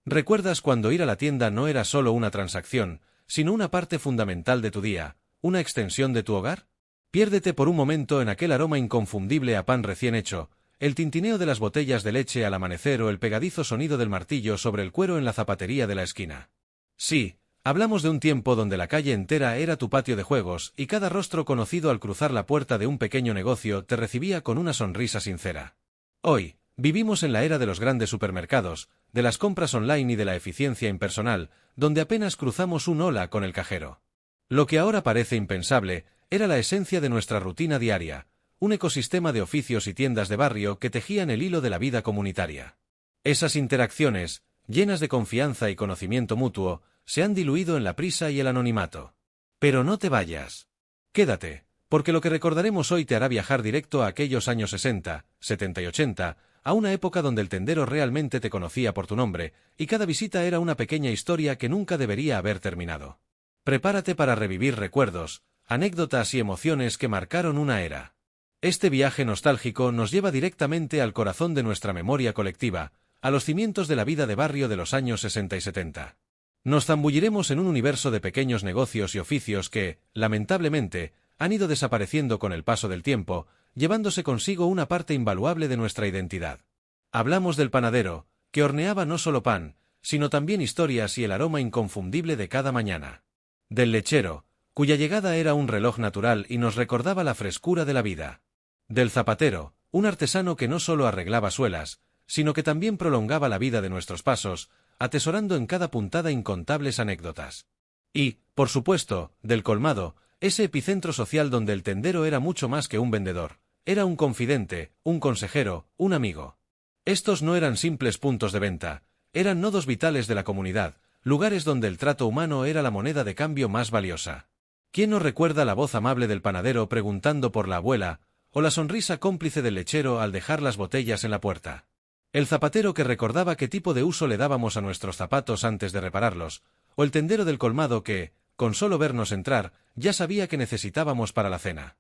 ¿Recuerdas cuando ir a la tienda no era solo una transacción, sino una parte fundamental de tu día, una extensión de tu hogar? Piérdete por un momento en aquel aroma inconfundible a pan recién hecho, el tintineo de las botellas de leche al amanecer o el pegadizo sonido del martillo sobre el cuero en la zapatería de la esquina. Sí, hablamos de un tiempo donde la calle entera era tu patio de juegos y cada rostro conocido al cruzar la puerta de un pequeño negocio te recibía con una sonrisa sincera. Hoy, vivimos en la era de los grandes supermercados, de las compras online y de la eficiencia impersonal, donde apenas cruzamos un hola con el cajero. Lo que ahora parece impensable era la esencia de nuestra rutina diaria, un ecosistema de oficios y tiendas de barrio que tejían el hilo de la vida comunitaria. Esas interacciones, llenas de confianza y conocimiento mutuo, se han diluido en la prisa y el anonimato. Pero no te vayas. Quédate, porque lo que recordaremos hoy te hará viajar directo a aquellos años 60, 70 y 80, a una época donde el tendero realmente te conocía por tu nombre, y cada visita era una pequeña historia que nunca debería haber terminado. Prepárate para revivir recuerdos, anécdotas y emociones que marcaron una era. Este viaje nostálgico nos lleva directamente al corazón de nuestra memoria colectiva, a los cimientos de la vida de barrio de los años 60 y 70. Nos zambulliremos en un universo de pequeños negocios y oficios que, lamentablemente, han ido desapareciendo con el paso del tiempo, llevándose consigo una parte invaluable de nuestra identidad. Hablamos del panadero, que horneaba no solo pan, sino también historias y el aroma inconfundible de cada mañana. Del lechero, cuya llegada era un reloj natural y nos recordaba la frescura de la vida. Del zapatero, un artesano que no solo arreglaba suelas, sino que también prolongaba la vida de nuestros pasos, atesorando en cada puntada incontables anécdotas. Y, por supuesto, del colmado, ese epicentro social donde el tendero era mucho más que un vendedor, era un confidente, un consejero, un amigo. Estos no eran simples puntos de venta, eran nodos vitales de la comunidad, lugares donde el trato humano era la moneda de cambio más valiosa. ¿Quién no recuerda la voz amable del panadero preguntando por la abuela, o la sonrisa cómplice del lechero al dejar las botellas en la puerta? El zapatero que recordaba qué tipo de uso le dábamos a nuestros zapatos antes de repararlos, o el tendero del colmado que, con solo vernos entrar, ya sabía que necesitábamos para la cena.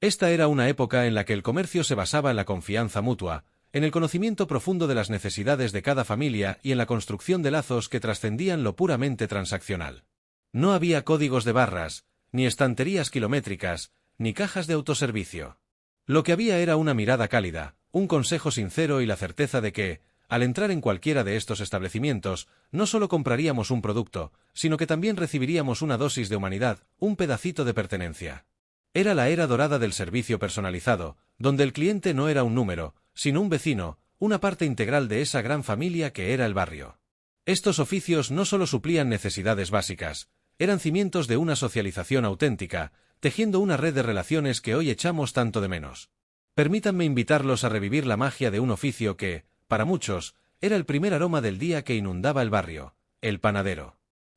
Esta era una época en la que el comercio se basaba en la confianza mutua, en el conocimiento profundo de las necesidades de cada familia y en la construcción de lazos que trascendían lo puramente transaccional. No había códigos de barras, ni estanterías kilométricas, ni cajas de autoservicio. Lo que había era una mirada cálida, un consejo sincero y la certeza de que, al entrar en cualquiera de estos establecimientos, no solo compraríamos un producto, sino que también recibiríamos una dosis de humanidad, un pedacito de pertenencia. Era la era dorada del servicio personalizado, donde el cliente no era un número, sino un vecino, una parte integral de esa gran familia que era el barrio. Estos oficios no solo suplían necesidades básicas, eran cimientos de una socialización auténtica, tejiendo una red de relaciones que hoy echamos tanto de menos. Permítanme invitarlos a revivir la magia de un oficio que, para muchos, era el primer aroma del día que inundaba el barrio, el panadero.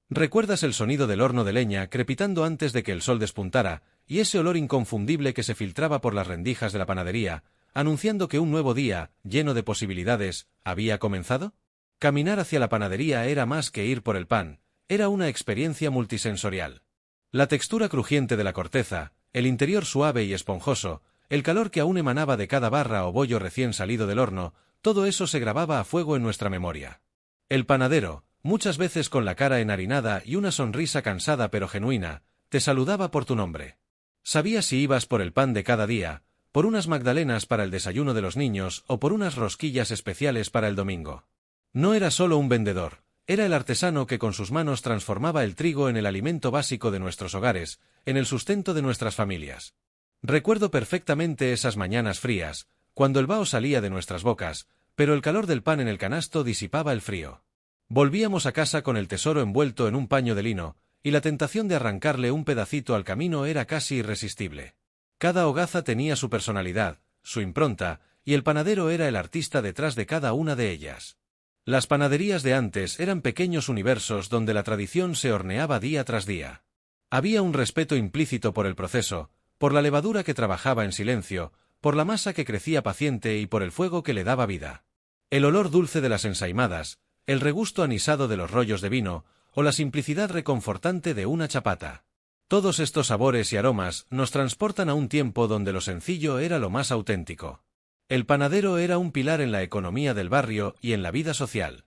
¿Recuerdas el sonido del horno de leña crepitando antes de que el sol despuntara, y ese olor inconfundible que se filtraba por las rendijas de la panadería, anunciando que un nuevo día, lleno de posibilidades, había comenzado? Caminar hacia la panadería era más que ir por el pan, era una experiencia multisensorial. La textura crujiente de la corteza, el interior suave y esponjoso, el calor que aún emanaba de cada barra o bollo recién salido del horno, todo eso se grababa a fuego en nuestra memoria. El panadero, muchas veces con la cara enharinada y una sonrisa cansada pero genuina, te saludaba por tu nombre. Sabía si ibas por el pan de cada día, por unas magdalenas para el desayuno de los niños o por unas rosquillas especiales para el domingo. No era solo un vendedor, era el artesano que con sus manos transformaba el trigo en el alimento básico de nuestros hogares, en el sustento de nuestras familias. Recuerdo perfectamente esas mañanas frías, cuando el vaho salía de nuestras bocas, pero el calor del pan en el canasto disipaba el frío. Volvíamos a casa con el tesoro envuelto en un paño de lino, y la tentación de arrancarle un pedacito al camino era casi irresistible. Cada hogaza tenía su personalidad, su impronta, y el panadero era el artista detrás de cada una de ellas. Las panaderías de antes eran pequeños universos donde la tradición se horneaba día tras día. Había un respeto implícito por el proceso, por la levadura que trabajaba en silencio, por la masa que crecía paciente y por el fuego que le daba vida. El olor dulce de las ensaimadas, el regusto anisado de los rollos de vino, o la simplicidad reconfortante de una chapata. Todos estos sabores y aromas nos transportan a un tiempo donde lo sencillo era lo más auténtico. El panadero era un pilar en la economía del barrio y en la vida social.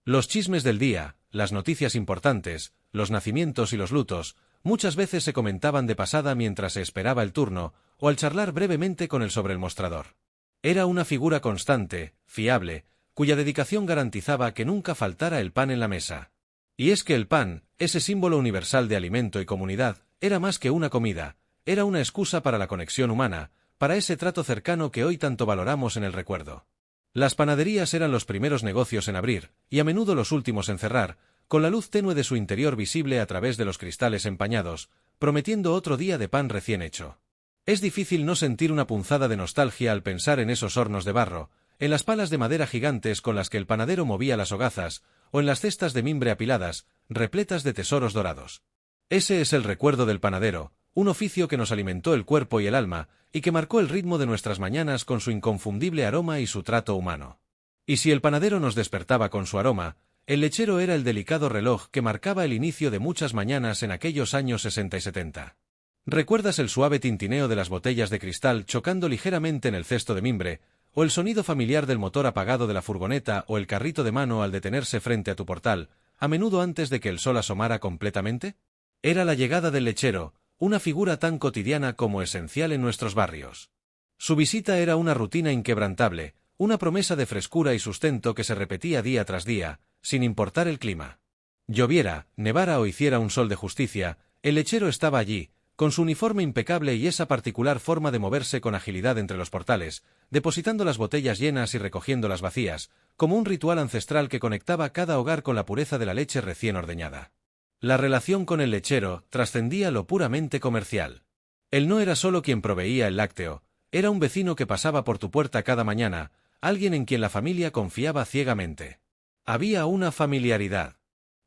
Los chismes del día, las noticias importantes, los nacimientos y los lutos, muchas veces se comentaban de pasada mientras se esperaba el turno, o al charlar brevemente con él sobre el mostrador. Era una figura constante, fiable, cuya dedicación garantizaba que nunca faltara el pan en la mesa. Y es que el pan, ese símbolo universal de alimento y comunidad, era más que una comida, era una excusa para la conexión humana, para ese trato cercano que hoy tanto valoramos en el recuerdo. Las panaderías eran los primeros negocios en abrir, y a menudo los últimos en cerrar, con la luz tenue de su interior visible a través de los cristales empañados, prometiendo otro día de pan recién hecho. Es difícil no sentir una punzada de nostalgia al pensar en esos hornos de barro, en las palas de madera gigantes con las que el panadero movía las hogazas, o en las cestas de mimbre apiladas, repletas de tesoros dorados. Ese es el recuerdo del panadero, un oficio que nos alimentó el cuerpo y el alma, y que marcó el ritmo de nuestras mañanas con su inconfundible aroma y su trato humano. Y si el panadero nos despertaba con su aroma, el lechero era el delicado reloj que marcaba el inicio de muchas mañanas en aquellos años 60 y 70. ¿Recuerdas el suave tintineo de las botellas de cristal chocando ligeramente en el cesto de mimbre, o el sonido familiar del motor apagado de la furgoneta o el carrito de mano al detenerse frente a tu portal, a menudo antes de que el sol asomara completamente? Era la llegada del lechero, una figura tan cotidiana como esencial en nuestros barrios. Su visita era una rutina inquebrantable, una promesa de frescura y sustento que se repetía día tras día, sin importar el clima. Lloviera, nevara o hiciera un sol de justicia, el lechero estaba allí, con su uniforme impecable y esa particular forma de moverse con agilidad entre los portales, depositando las botellas llenas y recogiendo las vacías, como un ritual ancestral que conectaba cada hogar con la pureza de la leche recién ordeñada. La relación con el lechero trascendía lo puramente comercial. Él no era solo quien proveía el lácteo, era un vecino que pasaba por tu puerta cada mañana, alguien en quien la familia confiaba ciegamente. Había una familiaridad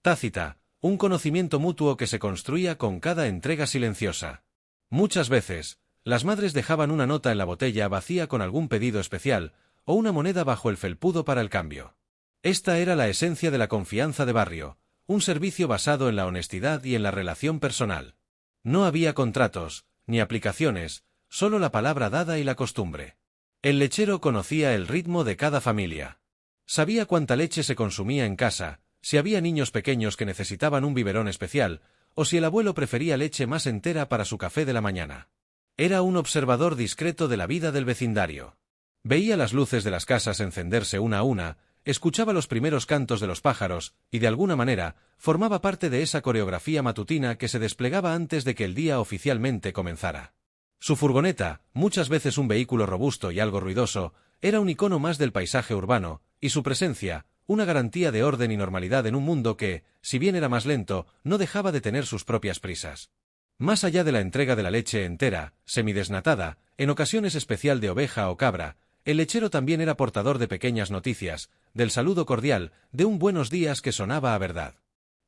tácita, un conocimiento mutuo que se construía con cada entrega silenciosa. Muchas veces, las madres dejaban una nota en la botella vacía con algún pedido especial, o una moneda bajo el felpudo para el cambio. Esta era la esencia de la confianza de barrio, un servicio basado en la honestidad y en la relación personal. No había contratos, ni aplicaciones, solo la palabra dada y la costumbre. El lechero conocía el ritmo de cada familia. Sabía cuánta leche se consumía en casa, si había niños pequeños que necesitaban un biberón especial, o si el abuelo prefería leche más entera para su café de la mañana. Era un observador discreto de la vida del vecindario. Veía las luces de las casas encenderse una a una, escuchaba los primeros cantos de los pájaros, y de alguna manera, formaba parte de esa coreografía matutina que se desplegaba antes de que el día oficialmente comenzara. Su furgoneta, muchas veces un vehículo robusto y algo ruidoso, era un icono más del paisaje urbano, y su presencia, una garantía de orden y normalidad en un mundo que, si bien era más lento, no dejaba de tener sus propias prisas. Más allá de la entrega de la leche entera, semidesnatada, en ocasiones especial de oveja o cabra, el lechero también era portador de pequeñas noticias, del saludo cordial, de un buenos días que sonaba a verdad.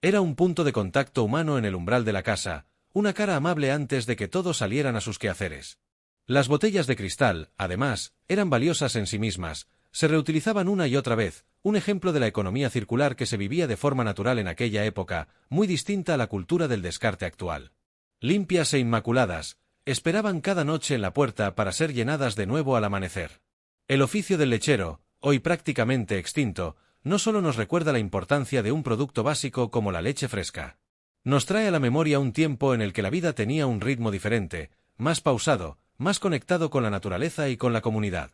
Era un punto de contacto humano en el umbral de la casa, una cara amable antes de que todos salieran a sus quehaceres. Las botellas de cristal, además, eran valiosas en sí mismas, se reutilizaban una y otra vez, un ejemplo de la economía circular que se vivía de forma natural en aquella época, muy distinta a la cultura del descarte actual. Limpias e inmaculadas, esperaban cada noche en la puerta para ser llenadas de nuevo al amanecer. El oficio del lechero, hoy prácticamente extinto, no solo nos recuerda la importancia de un producto básico como la leche fresca. Nos trae a la memoria un tiempo en el que la vida tenía un ritmo diferente, más pausado, más conectado con la naturaleza y con la comunidad.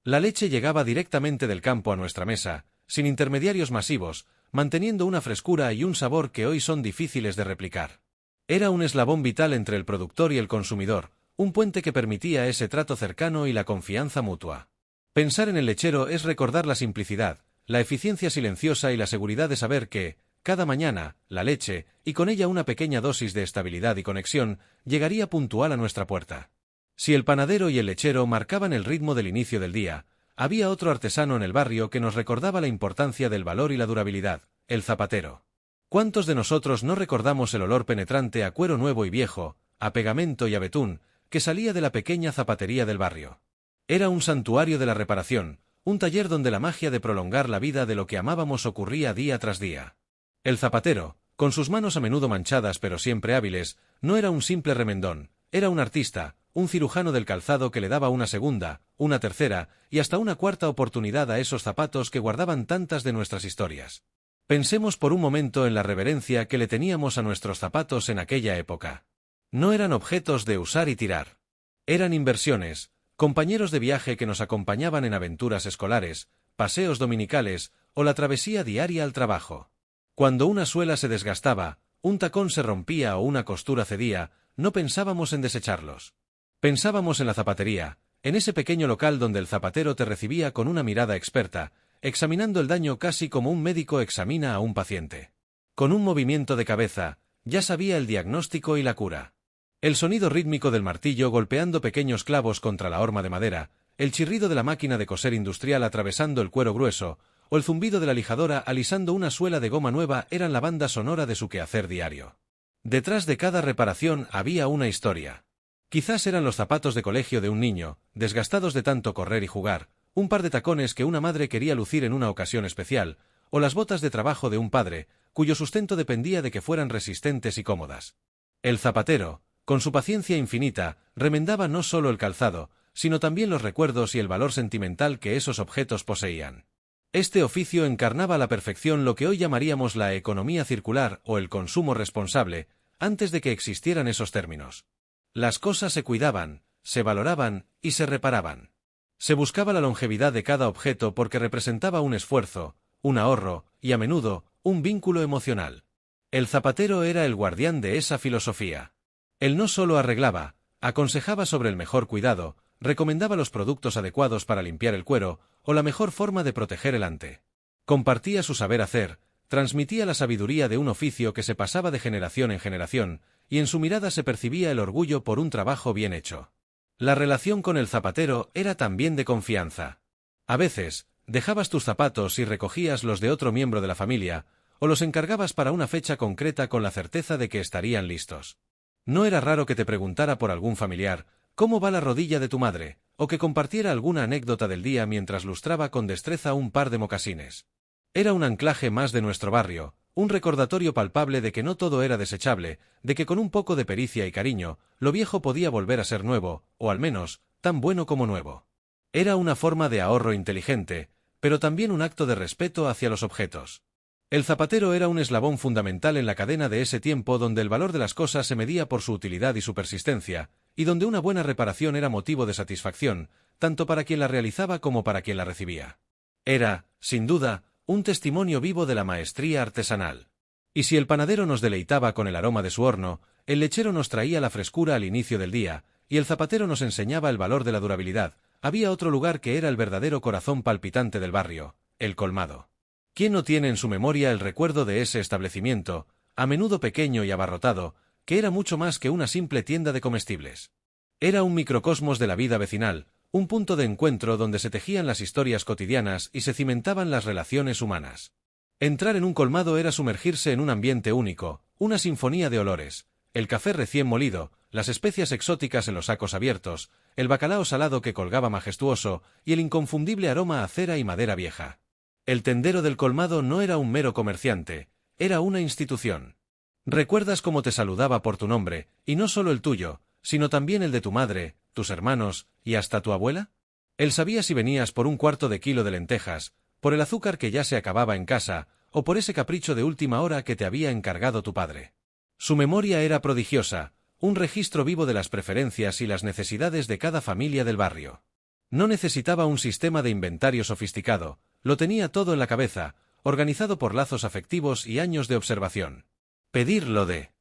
La leche llegaba directamente del campo a nuestra mesa, sin intermediarios masivos, manteniendo una frescura y un sabor que hoy son difíciles de replicar. Era un eslabón vital entre el productor y el consumidor, un puente que permitía ese trato cercano y la confianza mutua. Pensar en el lechero es recordar la simplicidad, la eficiencia silenciosa y la seguridad de saber que, cada mañana, la leche, y con ella una pequeña dosis de estabilidad y conexión, llegaría puntual a nuestra puerta. Si el panadero y el lechero marcaban el ritmo del inicio del día, había otro artesano en el barrio que nos recordaba la importancia del valor y la durabilidad, el zapatero. ¿Cuántos de nosotros no recordamos el olor penetrante a cuero nuevo y viejo, a pegamento y a betún, que salía de la pequeña zapatería del barrio? Era un santuario de la reparación, un taller donde la magia de prolongar la vida de lo que amábamos ocurría día tras día. El zapatero, con sus manos a menudo manchadas pero siempre hábiles, no era un simple remendón, era un artista, un cirujano del calzado que le daba una segunda, una tercera y hasta una cuarta oportunidad a esos zapatos que guardaban tantas de nuestras historias. Pensemos por un momento en la reverencia que le teníamos a nuestros zapatos en aquella época. No eran objetos de usar y tirar. Eran inversiones, compañeros de viaje que nos acompañaban en aventuras escolares, paseos dominicales o la travesía diaria al trabajo. Cuando una suela se desgastaba, un tacón se rompía o una costura cedía, no pensábamos en desecharlos. Pensábamos en la zapatería, en ese pequeño local donde el zapatero te recibía con una mirada experta, examinando el daño casi como un médico examina a un paciente. Con un movimiento de cabeza, ya sabía el diagnóstico y la cura. El sonido rítmico del martillo golpeando pequeños clavos contra la horma de madera, el chirrido de la máquina de coser industrial atravesando el cuero grueso, o el zumbido de la lijadora alisando una suela de goma nueva eran la banda sonora de su quehacer diario. Detrás de cada reparación había una historia. Quizás eran los zapatos de colegio de un niño, desgastados de tanto correr y jugar, un par de tacones que una madre quería lucir en una ocasión especial, o las botas de trabajo de un padre, cuyo sustento dependía de que fueran resistentes y cómodas. El zapatero, con su paciencia infinita, remendaba no solo el calzado, sino también los recuerdos y el valor sentimental que esos objetos poseían. Este oficio encarnaba a la perfección lo que hoy llamaríamos la economía circular o el consumo responsable, antes de que existieran esos términos. Las cosas se cuidaban, se valoraban y se reparaban. Se buscaba la longevidad de cada objeto porque representaba un esfuerzo, un ahorro y a menudo un vínculo emocional. El zapatero era el guardián de esa filosofía. Él no solo arreglaba, aconsejaba sobre el mejor cuidado, recomendaba los productos adecuados para limpiar el cuero o la mejor forma de proteger el ante. Compartía su saber hacer, transmitía la sabiduría de un oficio que se pasaba de generación en generación, y en su mirada se percibía el orgullo por un trabajo bien hecho. La relación con el zapatero era también de confianza. A veces, dejabas tus zapatos y recogías los de otro miembro de la familia, o los encargabas para una fecha concreta con la certeza de que estarían listos. No era raro que te preguntara por algún familiar, ¿cómo va la rodilla de tu madre?, o que compartiera alguna anécdota del día mientras lustraba con destreza un par de mocasines. Era un anclaje más de nuestro barrio, un recordatorio palpable de que no todo era desechable, de que con un poco de pericia y cariño, lo viejo podía volver a ser nuevo, o al menos, tan bueno como nuevo. Era una forma de ahorro inteligente, pero también un acto de respeto hacia los objetos. El zapatero era un eslabón fundamental en la cadena de ese tiempo donde el valor de las cosas se medía por su utilidad y su persistencia, y donde una buena reparación era motivo de satisfacción, tanto para quien la realizaba como para quien la recibía. Era, sin duda, un testimonio vivo de la maestría artesanal. Y si el panadero nos deleitaba con el aroma de su horno, el lechero nos traía la frescura al inicio del día, y el zapatero nos enseñaba el valor de la durabilidad, había otro lugar que era el verdadero corazón palpitante del barrio, el colmado. ¿Quién no tiene en su memoria el recuerdo de ese establecimiento, a menudo pequeño y abarrotado, que era mucho más que una simple tienda de comestibles? Era un microcosmos de la vida vecinal, un punto de encuentro donde se tejían las historias cotidianas y se cimentaban las relaciones humanas. Entrar en un colmado era sumergirse en un ambiente único, una sinfonía de olores, el café recién molido, las especias exóticas en los sacos abiertos, el bacalao salado que colgaba majestuoso y el inconfundible aroma a cera y madera vieja. El tendero del colmado no era un mero comerciante, era una institución. ¿Recuerdas cómo te saludaba por tu nombre, y no solo el tuyo, sino también el de tu madre, tus hermanos y hasta tu abuela? Él sabía si venías por un cuarto de kilo de lentejas, por el azúcar que ya se acababa en casa, o por ese capricho de última hora que te había encargado tu padre. Su memoria era prodigiosa, un registro vivo de las preferencias y las necesidades de cada familia del barrio. No necesitaba un sistema de inventario sofisticado, lo tenía todo en la cabeza, organizado por lazos afectivos y años de observación. Pedir lo de.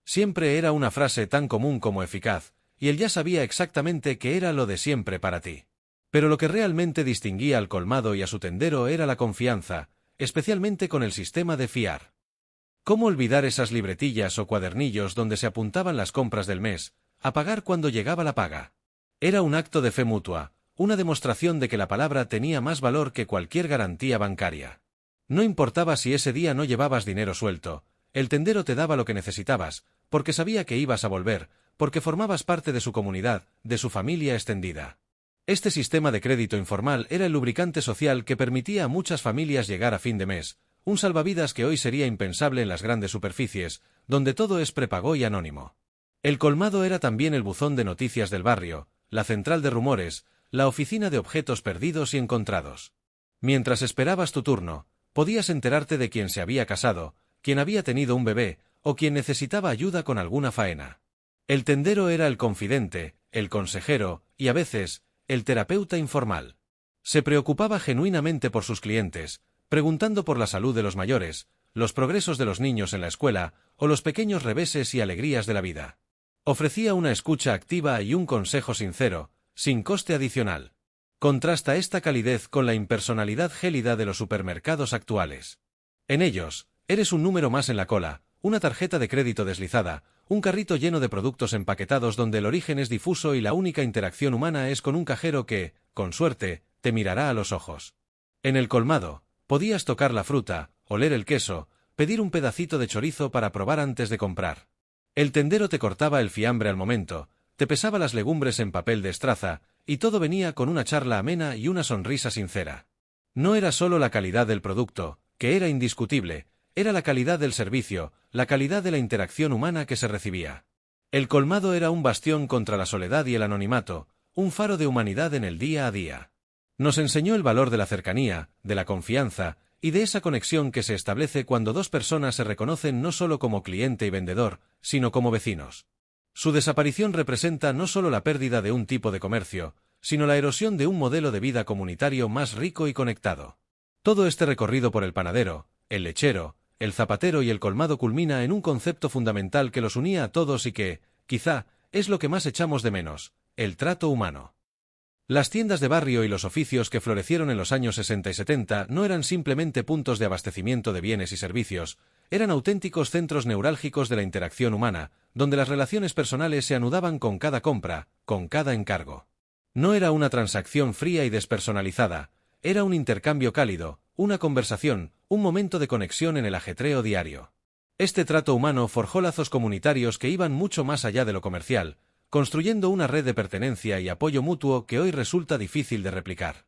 Siempre era una frase tan común como eficaz, y él ya sabía exactamente qué era lo de siempre para ti. Pero lo que realmente distinguía al colmado y a su tendero era la confianza, especialmente con el sistema de fiar. ¿Cómo olvidar esas libretillas o cuadernillos donde se apuntaban las compras del mes, a pagar cuando llegaba la paga? Era un acto de fe mutua, una demostración de que la palabra tenía más valor que cualquier garantía bancaria. No importaba si ese día no llevabas dinero suelto, el tendero te daba lo que necesitabas, porque sabía que ibas a volver, porque formabas parte de su comunidad, de su familia extendida. Este sistema de crédito informal era el lubricante social que permitía a muchas familias llegar a fin de mes, un salvavidas que hoy sería impensable en las grandes superficies, donde todo es prepago y anónimo. El colmado era también el buzón de noticias del barrio, la central de rumores, la oficina de objetos perdidos y encontrados. Mientras esperabas tu turno, podías enterarte de quién se había casado, quién había tenido un bebé, o quién necesitaba ayuda con alguna faena. El tendero era el confidente, el consejero, y a veces, el terapeuta informal. Se preocupaba genuinamente por sus clientes, preguntando por la salud de los mayores, los progresos de los niños en la escuela, o los pequeños reveses y alegrías de la vida. Ofrecía una escucha activa y un consejo sincero, sin coste adicional. Contrasta esta calidez con la impersonalidad gélida de los supermercados actuales. En ellos, eres un número más en la cola, una tarjeta de crédito deslizada, un carrito lleno de productos empaquetados donde el origen es difuso y la única interacción humana es con un cajero que, con suerte, te mirará a los ojos. En el colmado, podías tocar la fruta, oler el queso, pedir un pedacito de chorizo para probar antes de comprar. El tendero te cortaba el fiambre al momento, te pesaba las legumbres en papel de estraza, y todo venía con una charla amena y una sonrisa sincera. No era solo la calidad del producto, que era indiscutible, era la calidad del servicio, la calidad de la interacción humana que se recibía. El colmado era un bastión contra la soledad y el anonimato, un faro de humanidad en el día a día. Nos enseñó el valor de la cercanía, de la confianza, y de esa conexión que se establece cuando dos personas se reconocen no solo como cliente y vendedor, sino como vecinos. Su desaparición representa no solo la pérdida de un tipo de comercio, sino la erosión de un modelo de vida comunitario más rico y conectado. Todo este recorrido por el panadero, el lechero, el zapatero y el colmado culmina en un concepto fundamental que los unía a todos y que, quizá, es lo que más echamos de menos: el trato humano. Las tiendas de barrio y los oficios que florecieron en los años 60 y 70 no eran simplemente puntos de abastecimiento de bienes y servicios, eran auténticos centros neurálgicos de la interacción humana, donde las relaciones personales se anudaban con cada compra, con cada encargo. No era una transacción fría y despersonalizada, era un intercambio cálido, una conversación, un momento de conexión en el ajetreo diario. Este trato humano forjó lazos comunitarios que iban mucho más allá de lo comercial, construyendo una red de pertenencia y apoyo mutuo que hoy resulta difícil de replicar.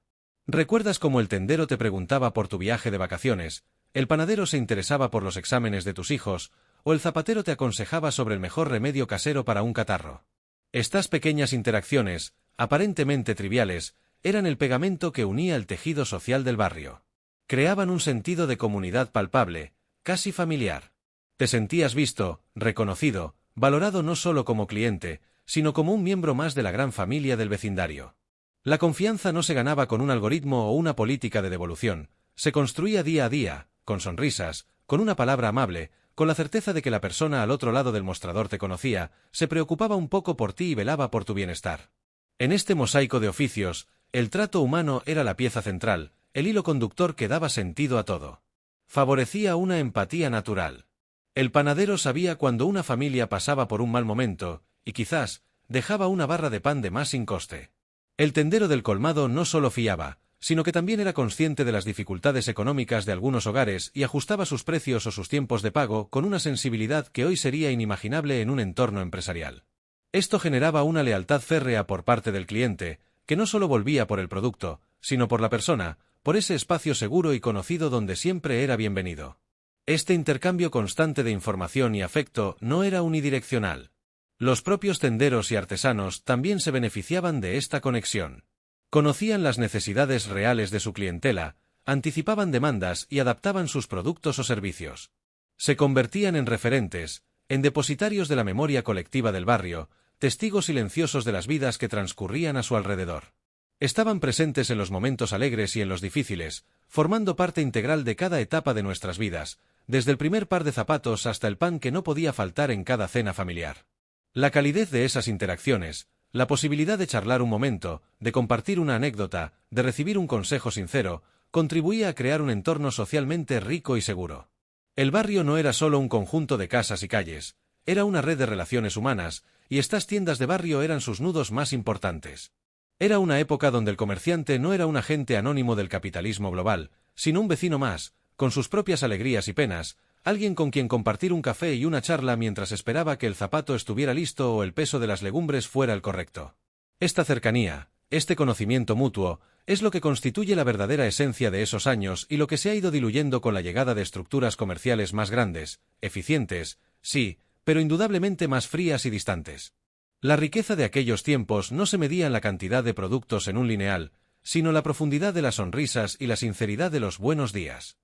¿Recuerdas cómo el tendero te preguntaba por tu viaje de vacaciones, el panadero se interesaba por los exámenes de tus hijos, o el zapatero te aconsejaba sobre el mejor remedio casero para un catarro? Estas pequeñas interacciones, aparentemente triviales, eran el pegamento que unía el tejido social del barrio. Creaban un sentido de comunidad palpable, casi familiar. Te sentías visto, reconocido, valorado no solo como cliente, sino como un miembro más de la gran familia del vecindario. La confianza no se ganaba con un algoritmo o una política de devolución, se construía día a día, con sonrisas, con una palabra amable, con la certeza de que la persona al otro lado del mostrador te conocía, se preocupaba un poco por ti y velaba por tu bienestar. En este mosaico de oficios, el trato humano era la pieza central, el hilo conductor que daba sentido a todo. Favorecía una empatía natural. El panadero sabía cuando una familia pasaba por un mal momento, y quizás dejaba una barra de pan de más sin coste. El tendero del colmado no solo fiaba, sino que también era consciente de las dificultades económicas de algunos hogares y ajustaba sus precios o sus tiempos de pago con una sensibilidad que hoy sería inimaginable en un entorno empresarial. Esto generaba una lealtad férrea por parte del cliente, que no solo volvía por el producto, sino por la persona, por ese espacio seguro y conocido donde siempre era bienvenido. Este intercambio constante de información y afecto no era unidireccional. Los propios tenderos y artesanos también se beneficiaban de esta conexión. Conocían las necesidades reales de su clientela, anticipaban demandas y adaptaban sus productos o servicios. Se convertían en referentes, en depositarios de la memoria colectiva del barrio, testigos silenciosos de las vidas que transcurrían a su alrededor. Estaban presentes en los momentos alegres y en los difíciles, formando parte integral de cada etapa de nuestras vidas, desde el primer par de zapatos hasta el pan que no podía faltar en cada cena familiar. La calidez de esas interacciones, la posibilidad de charlar un momento, de compartir una anécdota, de recibir un consejo sincero, contribuía a crear un entorno socialmente rico y seguro. El barrio no era solo un conjunto de casas y calles, era una red de relaciones humanas, y estas tiendas de barrio eran sus nudos más importantes. Era una época donde el comerciante no era un agente anónimo del capitalismo global, sino un vecino más, con sus propias alegrías y penas, alguien con quien compartir un café y una charla mientras esperaba que el zapato estuviera listo o el peso de las legumbres fuera el correcto. Esta cercanía, este conocimiento mutuo, es lo que constituye la verdadera esencia de esos años y lo que se ha ido diluyendo con la llegada de estructuras comerciales más grandes, eficientes, sí, pero indudablemente más frías y distantes. La riqueza de aquellos tiempos no se medía en la cantidad de productos en un lineal, sino la profundidad de las sonrisas y la sinceridad de los buenos días.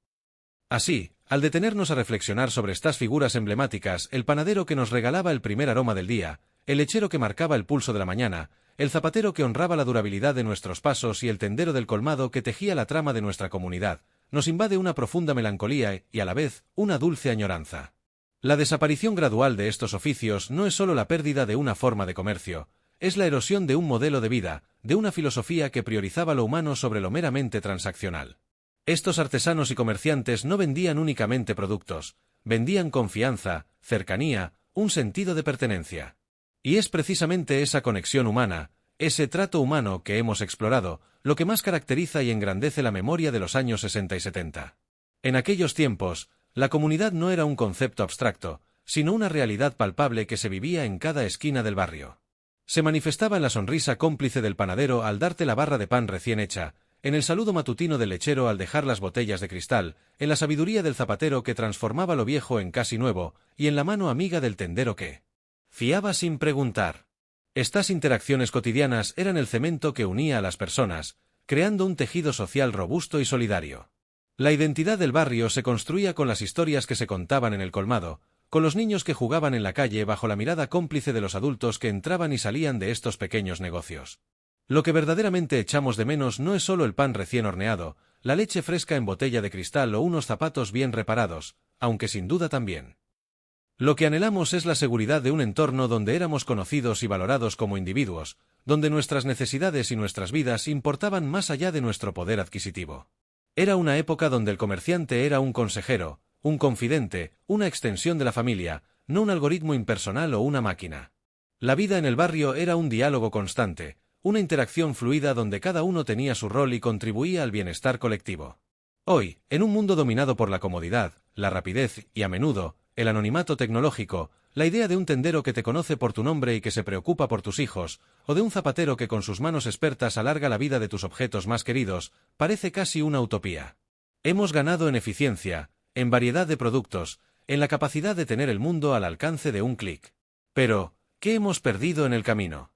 Así, al detenernos a reflexionar sobre estas figuras emblemáticas, el panadero que nos regalaba el primer aroma del día, el lechero que marcaba el pulso de la mañana, el zapatero que honraba la durabilidad de nuestros pasos y el tendero del colmado que tejía la trama de nuestra comunidad, nos invade una profunda melancolía y, a la vez, una dulce añoranza. La desaparición gradual de estos oficios no es solo la pérdida de una forma de comercio, es la erosión de un modelo de vida, de una filosofía que priorizaba lo humano sobre lo meramente transaccional. Estos artesanos y comerciantes no vendían únicamente productos, vendían confianza, cercanía, un sentido de pertenencia. Y es precisamente esa conexión humana, ese trato humano que hemos explorado, lo que más caracteriza y engrandece la memoria de los años 60 y 70. En aquellos tiempos, la comunidad no era un concepto abstracto, sino una realidad palpable que se vivía en cada esquina del barrio. Se manifestaba en la sonrisa cómplice del panadero al darte la barra de pan recién hecha, en el saludo matutino del lechero al dejar las botellas de cristal, en la sabiduría del zapatero que transformaba lo viejo en casi nuevo, y en la mano amiga del tendero que fiaba sin preguntar. Estas interacciones cotidianas eran el cemento que unía a las personas, creando un tejido social robusto y solidario. La identidad del barrio se construía con las historias que se contaban en el colmado, con los niños que jugaban en la calle bajo la mirada cómplice de los adultos que entraban y salían de estos pequeños negocios. Lo que verdaderamente echamos de menos no es solo el pan recién horneado, la leche fresca en botella de cristal o unos zapatos bien reparados, aunque sin duda también. Lo que anhelamos es la seguridad de un entorno donde éramos conocidos y valorados como individuos, donde nuestras necesidades y nuestras vidas importaban más allá de nuestro poder adquisitivo. Era una época donde el comerciante era un consejero, un confidente, una extensión de la familia, no un algoritmo impersonal o una máquina. La vida en el barrio era un diálogo constante, una interacción fluida donde cada uno tenía su rol y contribuía al bienestar colectivo. Hoy, en un mundo dominado por la comodidad, la rapidez y, a menudo, el anonimato tecnológico, la idea de un tendero que te conoce por tu nombre y que se preocupa por tus hijos, o de un zapatero que con sus manos expertas alarga la vida de tus objetos más queridos, parece casi una utopía. Hemos ganado en eficiencia, en variedad de productos, en la capacidad de tener el mundo al alcance de un clic. Pero, ¿qué hemos perdido en el camino?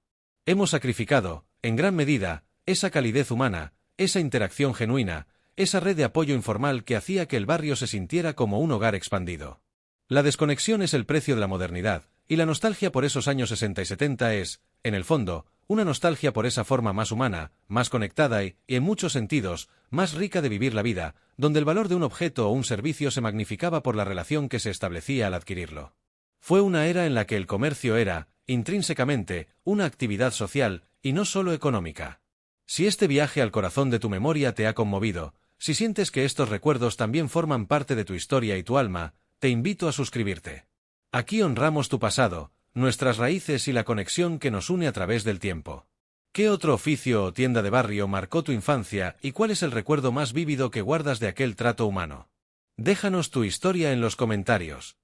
Hemos sacrificado, en gran medida, esa calidez humana, esa interacción genuina, esa red de apoyo informal que hacía que el barrio se sintiera como un hogar expandido. La desconexión es el precio de la modernidad, y la nostalgia por esos años 60 y 70 es, en el fondo, una nostalgia por esa forma más humana, más conectada y, en muchos sentidos, más rica de vivir la vida, donde el valor de un objeto o un servicio se magnificaba por la relación que se establecía al adquirirlo. Fue una era en la que el comercio era, intrínsecamente, una actividad social, y no solo económica. Si este viaje al corazón de tu memoria te ha conmovido, si sientes que estos recuerdos también forman parte de tu historia y tu alma, te invito a suscribirte. Aquí honramos tu pasado, nuestras raíces y la conexión que nos une a través del tiempo. ¿Qué otro oficio o tienda de barrio marcó tu infancia y cuál es el recuerdo más vívido que guardas de aquel trato humano? Déjanos tu historia en los comentarios.